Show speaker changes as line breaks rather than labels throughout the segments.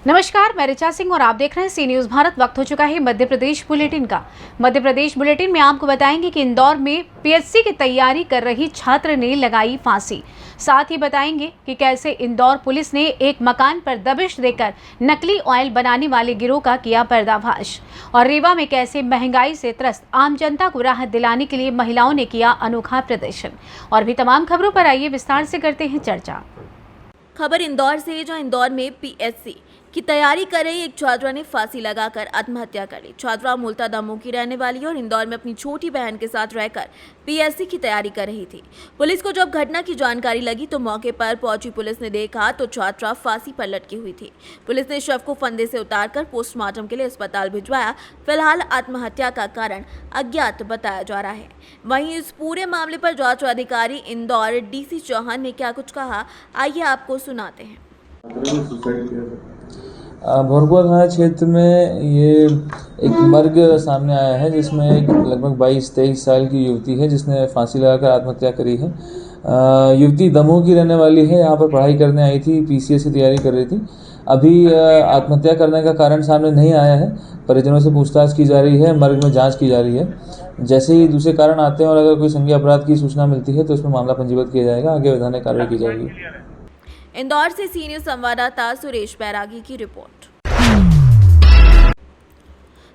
नमस्कार, मैं ऋचा सिंह और आप देख रहे हैं सी न्यूज भारत। वक्त हो चुका है मध्य प्रदेश बुलेटिन का। मध्य प्रदेश बुलेटिन में आपको बताएंगे कि इंदौर में पीएससी की तैयारी कर रही छात्र ने लगाई फांसी। साथ ही बताएंगे कि कैसे इंदौर पुलिस ने एक मकान पर दबिश देकर नकली ऑयल बनाने वाले गिरोह का किया पर्दाफाश, और रीवा में कैसे महंगाई से त्रस्त आम जनता को राहत दिलाने के लिए महिलाओं ने किया अनोखा प्रदर्शन। और भी तमाम खबरों पर आइए विस्तार से करते हैं चर्चा।
खबर इंदौर से, जो इंदौर में पीएससी की तैयारी कर रही एक छात्रा ने फांसी लगाकर आत्महत्या कर ली। छात्रा मूलतः दमोह की रहने वाली है और इंदौर में अपनी छोटी बहन के साथ रहकर पीएससी की तैयारी कर रही थी। पुलिस को जब घटना की जानकारी लगी तो मौके पर पहुंची पुलिस ने देखा तो छात्रा फांसी पर लटकी हुई थी। पुलिस ने शव को फंदे से उतारकर पोस्टमार्टम के लिए अस्पताल भिजवाया। फिलहाल आत्महत्या का कारण अज्ञात बताया जा रहा है। वहीं इस पूरे मामले पर जांच अधिकारी इंदौर डीसी चौहान ने क्या कुछ कहा, आइए आपको सुनाते हैं।
भोरकुआ थाना क्षेत्र में ये एक मर्ग सामने आया है जिसमें एक लगभग 22-23 साल की युवती है जिसने फांसी लगाकर आत्महत्या करी है। युवती दमोह की रहने वाली है, यहाँ पर पढ़ाई करने आई थी, पीसीएस की तैयारी कर रही थी। अभी आत्महत्या करने का कारण सामने नहीं आया है, परिजनों से पूछताछ की जा रही है, मर्ग में जांच की जा रही है। जैसे ही दूसरे कारण आते हैं और अगर कोई संज्ञेय अपराध की सूचना मिलती है तो उसमें मामला पंजीबद्ध किया जाएगा, आगे वैधानिक कार्रवाई की जाएगी।
इंदौर से सी न्यूज संवाददाता सुरेश बैरागी की रिपोर्ट।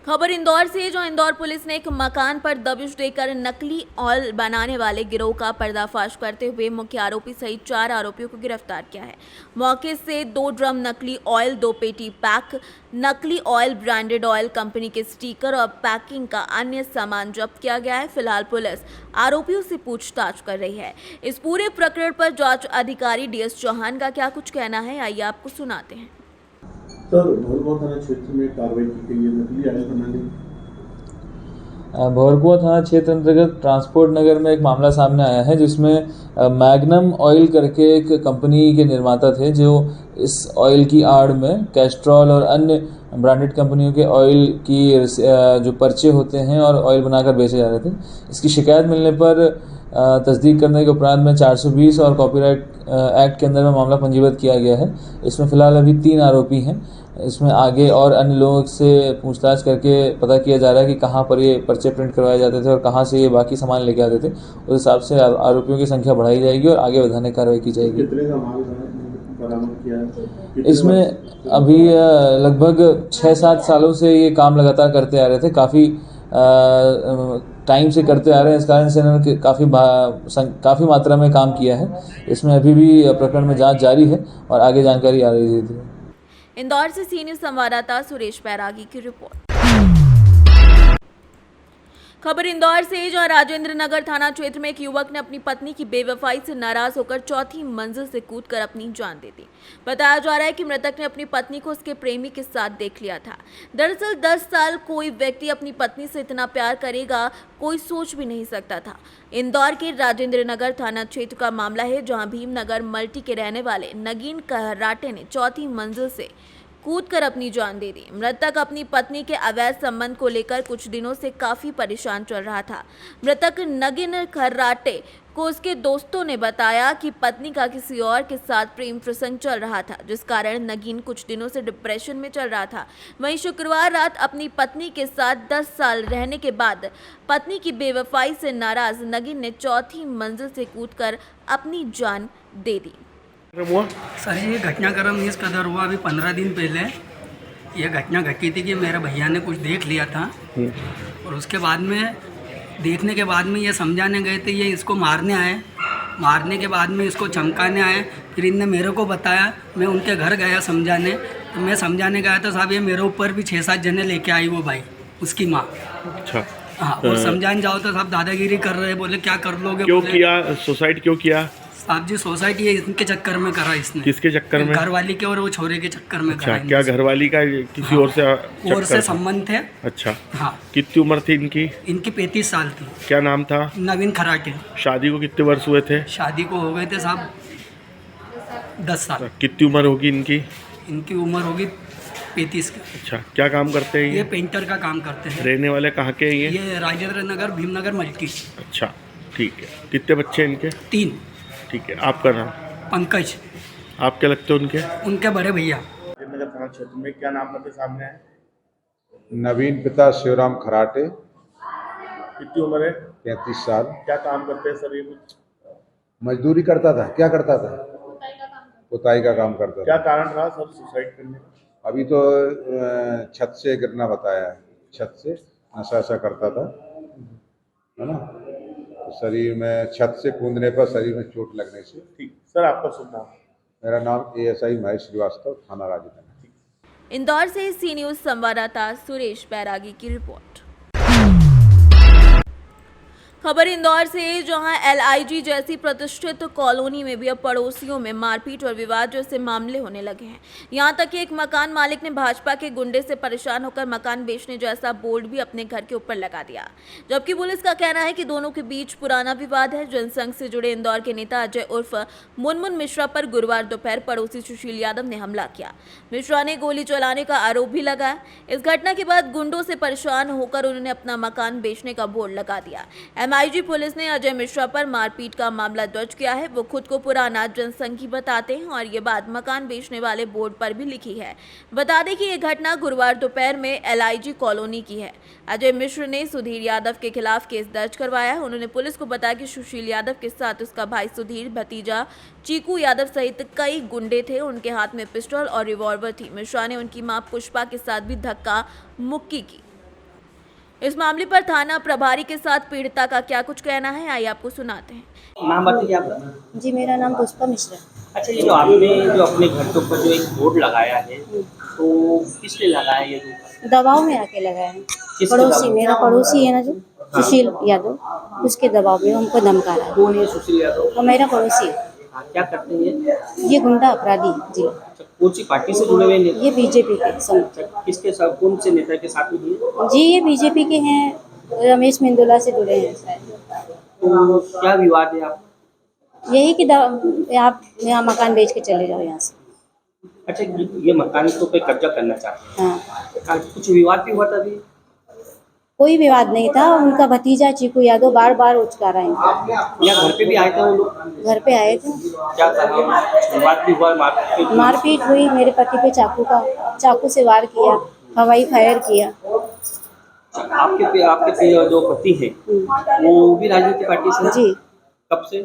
खबर इंदौर से, जो इंदौर पुलिस ने एक मकान पर दबिश देकर नकली ऑयल बनाने वाले गिरोह का पर्दाफाश करते हुए मुख्य आरोपी सहित 4 आरोपियों को गिरफ्तार किया है। मौके से 2 ड्रम नकली ऑयल, 2 पेटी पैक नकली ऑयल, ब्रांडेड ऑयल कंपनी के स्टिकर और पैकिंग का अन्य सामान जब्त किया गया है। फिलहाल पुलिस आरोपियों से पूछताछ कर रही है। इस पूरे प्रकरण पर जांच अधिकारी डीएस चौहान का क्या कुछ कहना है, आइए आपको सुनाते हैं।
सर, भोरकुआ थाना क्षेत्र में कार्रवाई की गई है नकली ऑयल बनाने।
भोरकुआ थाना क्षेत्र अंतर्गत ट्रांसपोर्ट नगर में एक मामला सामने आया है जिसमें मैग्नम ऑयल करके एक कंपनी के निर्माता थे जो इस ऑयल की आड़ में कैस्ट्रॉल और अन्य ब्रांडेड कंपनियों के ऑयल की जो पर्चे होते हैं और ऑयल बनाकर बेचे जा रहे थे। इसकी शिकायत मिलने पर तस्दीक करने के उपरांत में 420 और कॉपीराइट एक्ट के अंदर में मामला पंजीबद्ध किया गया है। इसमें फिलहाल अभी 3 आरोपी हैं। इसमें आगे और अन्य लोगों से पूछताछ करके पता किया जा रहा है कि कहाँ पर ये पर्चे प्रिंट करवाए जाते थे और कहाँ से ये बाकी सामान लेके आते थे। उस हिसाब से आरोपियों की संख्या बढ़ाई जाएगी और आगे वैधानिक कार्रवाई की जाएगी।
कितने का माल बरामद किया है?
इसमें अभी लगभग 6-7 सालों से ये काम लगातार करते आ रहे थे, काफ़ी टाइम से करते आ रहे हैं। इस कारण से इन्होंने काफ़ी मात्रा में काम किया है। इसमें अभी भी प्रकरण में जांच जारी है और आगे जानकारी आ रही थी।
इंदौर से सी न्यूज संवाददाता सुरेश बैरागी की रिपोर्ट। खबर इंदौर से, जो राजेंद्र नगर थाना क्षेत्र में एक युवक ने अपनी पत्नी की बेवफाई से नाराज होकर 4थी मंजिल से कूदकर अपनी जान दे दी। बताया जा रहा है कि मृतक ने अपनी पत्नी को उसके प्रेमी के साथ देख लिया था। दरअसल 10 साल कोई व्यक्ति अपनी पत्नी से इतना प्यार करेगा, कोई सोच भी नहीं सकता था। इंदौर के राजेंद्र नगर थाना क्षेत्र का मामला है, जहां भीमनगर मल्टी के रहने वाले नगीन कहराटे ने 4थी मंजिल से कूदकर अपनी जान दे दी। मृतक अपनी पत्नी के अवैध संबंध को लेकर कुछ दिनों से काफी परेशान चल रहा था। मृतक नगीन खर्राटे को उसके दोस्तों ने बताया कि पत्नी का किसी और के साथ प्रेम प्रसंग चल रहा था, जिस कारण नगीन कुछ दिनों से डिप्रेशन में चल रहा था। वहीं शुक्रवार रात अपनी पत्नी के साथ 10 साल रहने के बाद पत्नी की बेवफाई से नाराज नगीन ने 4थी मंजिल से कूदकर अपनी जान दे दी।
सर, ये घटनाक्रम इस कदर हुआ अभी 15 दिन पहले ये घटना घटी थी कि मेरे भैया ने कुछ देख लिया था और उसके बाद में देखने के बाद में ये समझाने गए थे, ये इसको मारने आए। मारने के बाद में इसको चमकाने आए। फिर इनने मेरे को बताया, मैं उनके घर गया समझाने। तो मैं समझाने गया तो साहब ये मेरे ऊपर भी 6-7 जने लेके आई, वो भाई उसकी माँ।
अच्छा।
हाँ, और समझाने जाओ तो साहब दादागिरी कर रहे, बोले क्या कर लोगे।
क्यों किया सुसाइड, क्यों किया
साहब जी? सोसाइटी है, इनके चक्कर में करा इसने।
किसके चक्कर में?
घरवाली के और वो छोरे के चक्कर में।
अच्छा, क्या घरवाली का किसी और से
संबंध थे?
अच्छा।
हाँ।
कितनी उम्र थी इनकी?
इनकी 35 साल थी।
क्या नाम था?
नवीन खराटे।
शादी को कितने वर्ष हुए थे?
शादी को हो गए थे साहब 10 साल।
कितनी उम्र होगी इनकी?
इनकी उम्र होगी 35 की।
अच्छा, क्या काम करते हैं
ये पेंटर का काम करते हैं।
रहने वाले कहाँ के हैं
ये राजेंद्र नगर भीमनगर मल्टी।
अच्छा, ठीक है। कितने बच्चे इनके?
3।
ठीक है। आपका नाम?
पंकज।
आप क्या लगते हो उनके?
उनके बड़े भैया।
नगर थाना क्षेत्र में, क्या नाम आपके सामने है?
नवीन पिता शिवराम खराटे,
कितनी उम्र है?
33 साल।
क्या काम करते हैं सर ये कुछ?
मजदूरी करता था। क्या करता था? पुताई का काम करता
क्या
था।
कारण रहा सर सुसाइड करने का?
अभी तो छत से गिरना बताया है। छत से नशा करता था, है ना। तो शरीर में छत से कूदने पर शरीर में चोट लगने से।
ठीक सर, आपका शुभ नाम?
मेरा नाम ASI महेश श्रीवास्तव, थाना राजधानी।
इंदौर से सी न्यूज संवाददाता सुरेश बैरागी की रिपोर्ट। खबर इंदौर से, जहां LIG जैसी प्रतिष्ठित कॉलोनी में भी अब पड़ोसियों में मारपीट और विवाद जैसे मामले होने लगे हैं। यहां तक कि एक मकान मालिक ने भाजपा के गुंडे से परेशान होकर मकान बेचने जैसा बोर्ड भी अपने घर के ऊपर लगा दिया, जबकि पुलिस का कहना है कि दोनों के बीच पुराना विवाद है। जनसंघ से जुड़े इंदौर के नेता अजय उर्फ मुनमुन मिश्रा पर गुरुवार दोपहर पड़ोसी सुशील यादव ने हमला किया। मिश्रा ने गोली चलाने का आरोप भी लगाया। इस घटना के बाद गुंडों से परेशान होकर उन्होंने अपना मकान बेचने का बोर्ड लगा दिया। MIG पुलिस ने अजय मिश्रा पर मारपीट का मामला दर्ज किया है। वो खुद को पुराना जनसंघी बताते हैं और ये बात मकान बेचने वाले बोर्ड पर भी लिखी है। बता दें कि ये घटना गुरुवार दोपहर में LIG कॉलोनी की है। अजय मिश्र ने सुधीर यादव के खिलाफ केस दर्ज करवाया है। उन्होंने पुलिस को बताया कि सुशील यादव के साथ उसका भाई सुधीर, भतीजा चीकू यादव सहित कई गुंडे थे। उनके हाथ में पिस्टल और रिवॉल्वर थी। मिश्रा ने उनकी मां पुष्पा के साथ भी धक्का मुक्की की। इस मामले पर थाना प्रभारी के साथ पीड़िता का क्या कुछ कहना है, आइए आपको सुनाते हैं।
नाम बताइए आपका।
जी, मेरा नाम पुष्पा मिश्रा।
अच्छा, ये जो आपने जो अपने घर के ऊपर जो एक बोर्ड लगाया है, तो किस लिए लगाया ये बोर्ड?
दबाव में आके लगाया है।
किसके
पड़ोसी,
दबाव?
मेरा पड़ोसी है ना जो सुशील यादव, उसके दबाव में हमको धमका रहा है।
कौन है सुशील यादव?
वो मेरा पड़ोसी है।
हाँ, क्या करते हैं
ये गुंडा अपराधी जी।
अच्छा, कौन सी पार्टी से जुड़े हुए नेता?
ये बीजेपी के संग।
अच्छा, किसके साथ, कौन से नेता के साथ में है?
जी, ये बीजेपी के हैं, रमेश मेंदोला से जुड़े हैं शायद।
तो क्या विवाद है आप?
यही कि आप यहाँ मकान बेच के चले जाओ यहाँ से।
अच्छा, ये मकान को पे कब्जा करना चाहते
हाँ,
हैं। कुछ विवाद भी हुआ था अभी?
कोई विवाद नहीं था। उनका भतीजा चीकू यादव बार बार उचका रहा है।
या घर पे भी आए थे वो लोग?
घर पे आए थे।
क्या कहा? विवाद भी हुआ,
मारपीट हुई। मेरे पति पे चाकू से वार किया, हवाई फायर किया।
आपके जो पति है वो भी राजनीतिक पार्टी से?
जी।
कब से?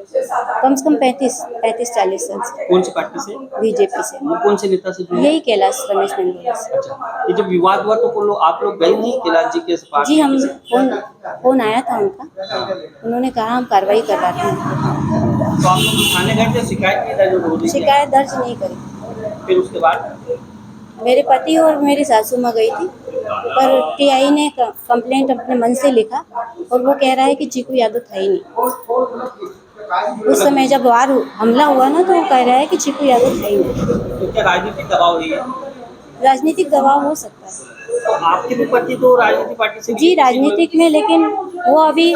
कम से कम 35-40 साल से।
कौन सी पार्टी से?
बीजेपी से।
वो कौन से नेता से जुड़े?
यही कैलाश रमेश मेंदोला से।
अच्छा, ये जब विवाद हुआ तो आप लोग गए नहीं कैलाश जी के पास?
जी, हम फोन आया था उनका, उन्होंने कहा हम कार्रवाई करवाते हैं।
तो आप लोग थाने गए थे, शिकायत नहीं दर्ज हो रही?
शिकायत दर्ज नहीं करी।
फिर उसके बाद
मेरे पति और मेरी सासू माँ गई थी, पर TI ने कंप्लेंट अपने मन से लिखा और वो कह रहा है कि चीकू यादव था ही नहीं। उस समय जब हमला हुआ ना, तो वो कह रहा है कि चीकू यादव था ही नहीं।
तो क्या राजनीतिक दबाव है?
राजनीतिक दबाव हो सकता है।
तो आपके भी पति तो राजनीतिक पार्टी से?
जी, राजनीतिक में, लेकिन वो अभी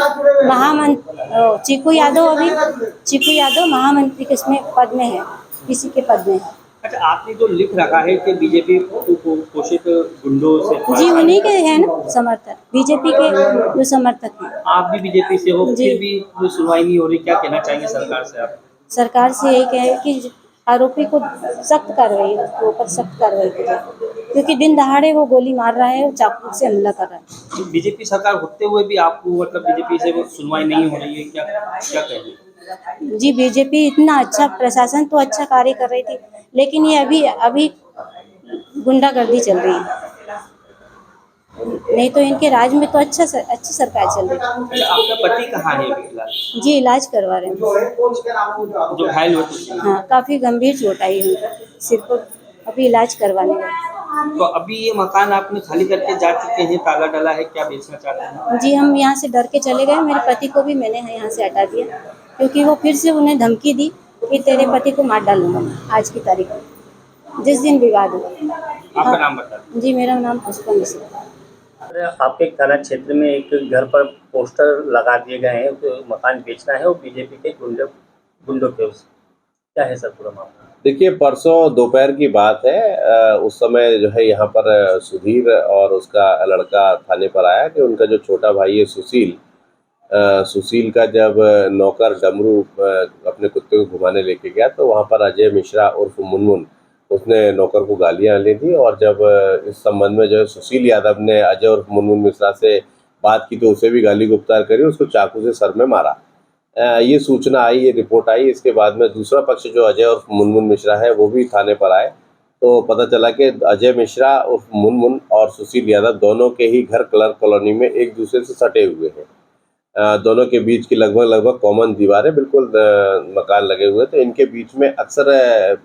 चीकू यादव महामंत्री के इसमें पद में है, किसी के पद में है।
अच्छा, आपने जो लिख रखा है कि बीजेपी पोषित गुंडों से?
जी, उन्हीं के हैं ना समर्थक, बीजेपी के जो समर्थक हैं।
आप भी बीजेपी से हो,
जी।
फिर भी जो सुनवाई नहीं हो रही, क्या कहना चाहेंगे सरकार से आप?
सरकार से यही कहे कि आरोपी को सख्त कार्रवाई, उसके ऊपर सख्त कार्रवाई की जाए, क्योंकि दिन दहाड़े वो गोली मार रहा है, चाकू से हमला कर रहा है।
बीजेपी सरकार होते हुए भी आपको मतलब बीजेपी से वो सुनवाई नहीं हो रही है, क्या कहेंगे?
जी, बीजेपी इतना अच्छा, प्रशासन तो अच्छा कार्य कर रही थी, लेकिन ये अभी गुंडागर्दी चल रही है। नहीं तो इनके राज में तो अच्छी सरकार चल रही है।
अच्छा, आपका पति कहाँ है अभी फिलहाल?
जी, इलाज करवा रहे हैं।
जो घायल हुए थे?
हाँ, काफ़ी गंभीर चोट आई है उनको सिर को, अभी इलाज करवाने गए।
तो अभी ये मकान आपने खाली करके जा चुके हैं, ताला डाला है, क्या बेचना चाहते हैं?
जी, हम यहाँ से डर के चले गए। मेरे पति को भी मैंने यहाँ से हटा दिया, क्योंकि वो फिर से उन्हें धमकी दी कि तेरे पति को मार डालूंगा मैं आज की तारीख में, जिस दिन विवाद हुआ।
आपका नाम बता दें।
जी, मेरा नाम पुष्पा मिश्रा।
आपके थाना क्षेत्र में एक घर पर पोस्टर लगा दिए गए हैं, तो मकान बेचना है और बीजेपी के गुंडों के, क्या है सर पूरा मामला?
देखिए, परसों दोपहर की बात है। उस समय जो है यहाँ पर सुधीर और उसका लड़का थाने पर आया कि उनका जो छोटा भाई है सुशील का जब नौकर डमरू अपने कुत्ते को घुमाने लेके गया, तो वहाँ पर अजय मिश्रा उर्फ मुनमुन उसने नौकर को गालियां ली थी। और जब इस संबंध में जो है सुशील यादव ने अजय और मुनमुन मिश्रा से बात की तो उसे भी गाली गुप्तार करी, उसको चाकू से सर में मारा। ये सूचना आई, ये रिपोर्ट आई। इसके बाद में दूसरा पक्ष जो अजय और मुनमुन मिश्रा है वो भी थाने पर आए, तो पता चला कि अजय मिश्रा और मुनमुन और सुशील यादव दोनों के ही घर क्लर्क कॉलोनी में एक दूसरे से सटे हुए हैं। दोनों के बीच की लगभग कॉमन दीवारें, बिल्कुल मकान लगे हुए, तो इनके बीच में अक्सर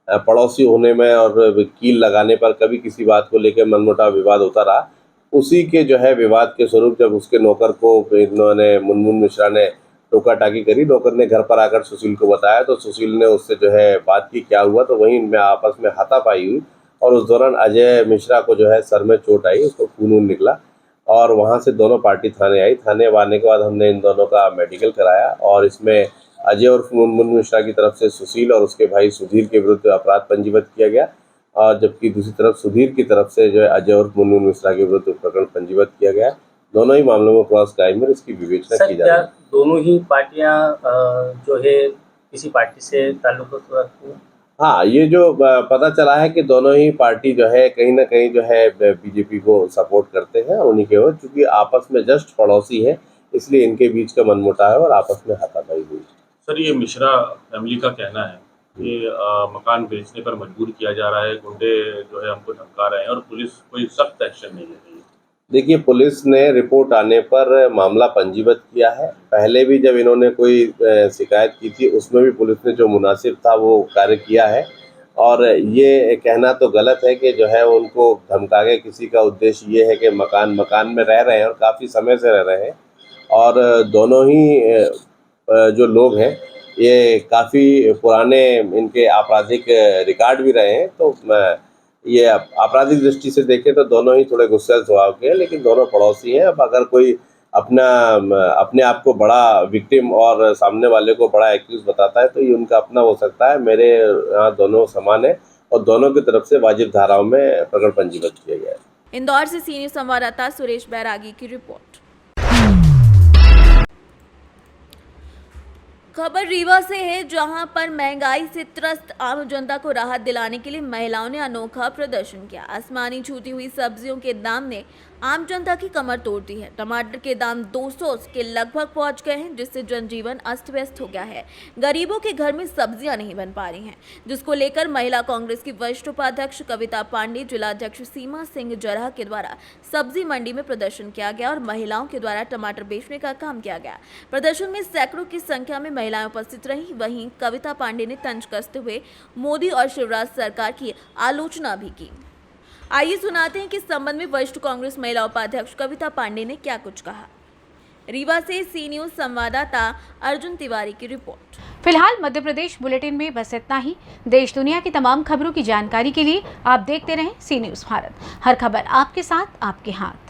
पड़ोसी होने में और कील लगाने पर कभी किसी बात को लेकर मनमुटाव विवाद होता रहा। उसी के जो है विवाद के स्वरूप जब उसके नौकर को इन्होंने मुनमुन मिश्रा ने टोका टाकी करी, नौकर ने घर पर आकर सुशील को बताया तो सुशील ने उससे जो है बात की, क्या हुआ, तो वहीं इनमें आपस में हाथापाई हुई और उस दौरान अजय मिश्रा को जो है सर में चोट आई, उसको खून निकला और वहां से दोनों पार्टी थाने आई। थाने आने के बाद हमने इन दोनों का मेडिकल कराया और इसमें अजय और मुनमुन मिश्रा की तरफ से सुशील और उसके भाई सुधीर के विरुद्ध अपराध पंजीबद्ध किया गया और जबकि दूसरी तरफ सुधीर की तरफ से जो है अजय और मुनमुन मिश्रा के विरुद्ध प्रकरण पंजीबद्ध किया गया। दोनों ही मामलों में क्रॉस क्राइम है, इसकी विवेचना की जा रही है।
दोनों ही पार्टियां जो है किसी पार्टी से ताल्लुक रखती हैं?
हाँ, ये जो पता चला है कि दोनों ही पार्टी जो है कहीं ना कहीं जो है बीजेपी को सपोर्ट करते हैं और उन्हीं के वो चूंकि आपस में जस्ट पड़ोसी है इसलिए इनके बीच का मनमुटाव है और आपस में हाथापाई हुई।
सर, ये मिश्रा फैमिली का कहना है कि मकान बेचने पर मजबूर किया जा रहा है, गुंडे जो है हमको धमका रहे हैं और पुलिस कोई सख्त एक्शन नहीं ले रही है।
देखिए, पुलिस ने रिपोर्ट आने पर मामला पंजीबद्ध किया है। पहले भी जब इन्होंने कोई शिकायत की थी उसमें भी पुलिस ने जो मुनासिब था वो कार्य किया है और ये कहना तो गलत है कि जो है उनको धमका के किसी का उद्देश्य ये है कि मकान में रह रहे हैं और काफ़ी समय से रह रहे हैं और दोनों ही जो लोग हैं ये काफ़ी पुराने इनके आपराधिक रिकॉर्ड भी रहे हैं, तो ये आपराधिक दृष्टि से देखें तो दोनों ही थोड़े गुस्सैल स्वभाव के हैं, लेकिन दोनों पड़ोसी हैं। अब अगर कोई अपने आप को बड़ा विक्टिम और सामने वाले को बड़ा एक्यूज बताता है तो ये उनका अपना हो सकता है। मेरे यहाँ दोनों समान है और दोनों की तरफ से वाजिब धाराओं में प्रकरण पंजीबद्ध किया गया है।
इंदौर से सीनियर संवाददाता सुरेश बैरागी की रिपोर्ट। खबर रीवा से है, जहां पर महंगाई से त्रस्त आम जनता को राहत दिलाने के लिए महिलाओं ने अनोखा प्रदर्शन किया। आसमानी छूती हुई सब्जियों के दाम ने आम जनता की कमर तोड़ दी है। टमाटर के दाम 200 के लगभग पहुंच गए हैं, जिससे जनजीवन अस्त व्यस्त हो गया है। गरीबों के घर में सब्जियां नहीं बन पा रही हैं, जिसको लेकर महिला कांग्रेस की वरिष्ठ उपाध्यक्ष कविता पांडे, जिलाध्यक्ष सीमा सिंह जरह के द्वारा सब्जी मंडी में प्रदर्शन किया गया और महिलाओं के द्वारा टमाटर बेचने का काम किया गया। प्रदर्शन में सैकड़ों की संख्या में महिलाएं उपस्थित रहीं। वहीं कविता पांडे ने तंज कसते हुए मोदी और शिवराज सरकार की आलोचना भी की। आइए सुनाते हैं कि इस संबंध में वरिष्ठ कांग्रेस महिला उपाध्यक्ष कविता पांडे ने क्या कुछ कहा। रीवा से सी न्यूज संवाददाता अर्जुन तिवारी की रिपोर्ट।
फिलहाल मध्य प्रदेश बुलेटिन में बस इतना ही। देश दुनिया की तमाम खबरों की जानकारी के लिए आप देखते रहें सी न्यूज भारत। हर खबर आपके साथ, आपके हाथ।